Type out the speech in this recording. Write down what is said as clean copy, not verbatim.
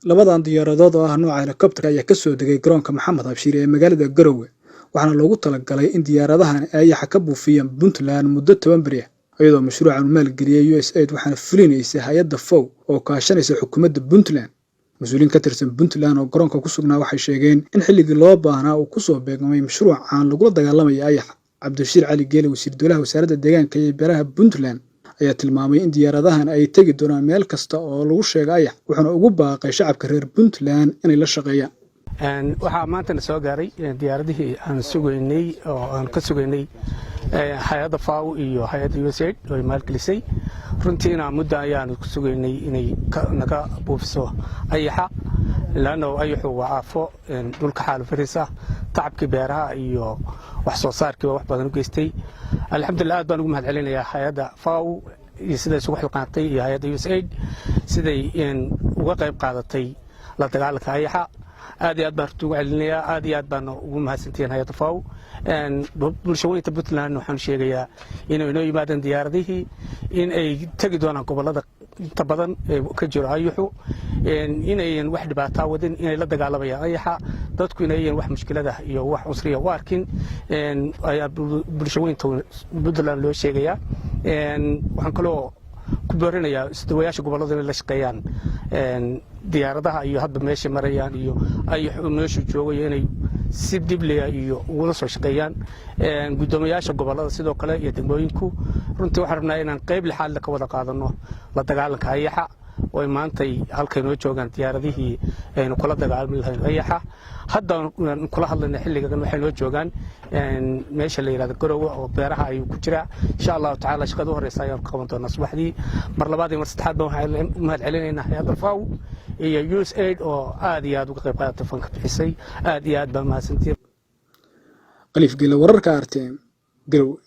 labadan diyaaradood oo ah nooca helicopter ayaa ka soo degay garoonka Maxamed Abshir ee magaalada Garowe waxaana loogu talagalay in diyaaradahan ay ka buufiyaan Puntland muddo 10 bari ah iyadoo mashruucan maalgeliyay USAID waxaana fulinaysa hay'adda FOW oo kaashanaysa xukuumadda Puntland mas'uuliin ka tirsan Puntland oo garoonka ku sugnaa waxay sheegeen in xilligii loo baahnaa uu ku soo beegmay mashruucan lagu dagaalamay ayax Cabdishir Cali Geele wasiir dowladda wasaaradda deegaanka iyo beeraha Puntland ayaa tilmaamay in diyaaradahan ay tagi doonaan meel kasta oo lagu sheegay ayax wuxuuna ugu baaqay shacabka reer Puntland inay la shaqeeyaan waxa maanta soo gaaray diyaaradihii aan sugaynay oo aan ka sugaynay hay'adda FAO iyo hay'adda USAID oo maalgelisay runtiina muddo ayaan ku sugaynay inay naga buufiso ayaxa laano ayaxu waa aafo dhulka xaalufirisa tacabkii beeraha iyo wax soo saarkii wax badan u geystay alxamdulillah aad baan ugu mahadcelinayaa hay'adda FAO iyo siday isugu xilqaantay iyo hay'adda USAID siday uga qayb qaadatay la dagaalanka ayaxa aad iyo aad baan ugu celinayaa aad iyo aad baan ugu mahadsantihiin hay'adda FAO bulshooyinka Puntland waxaan sheegayaa inay inoo yimaadeen diyaaradihii in ay tagi doonaan gobolada inta badan ee ka jiro ayaxu inay wax dhibaato wadin inay la dagaalamayaan ayaxa dadku inay wax mushkilada iyo wax usriya u arkin ayaa bulshooyinka Puntland loo sheegayaa waxaan kaloo ku boorinayaa isdawaayaasha gobolada inay la shaqeeyaan diyaaradaha iyo hadba meesha marayaan iyo ayaxu meesha joogay inay si dibliya iyo uga soo shaqeeyaan gudoomiyaasha gobolada sidoo kale iyo degmooyinku runtii waxaan rabnaa inaan qayb lixaad ka wada qaadano la dagaalanka ayaxa oo maantay halkay noo joogaan diyaaradihii aynu kula dagaalmi lahayn ayaxa hadda kula hadlayna xilligan waxay noo joogaan meesha la yiraahdo Garowe oo beeraha ay ku jira insha Allah taala shaqada horeysa ayaan qaban doonaa subaxdii mar labaad iyo mar saddexaad waxaan mahad celinaynaa hay'adda FAO iyo USAID oo aad iyo aad uga qayb qaadatay fanka bixisay aad iyo aad baan mahadsantihiin Qalif Geele wararka RTM Garowe.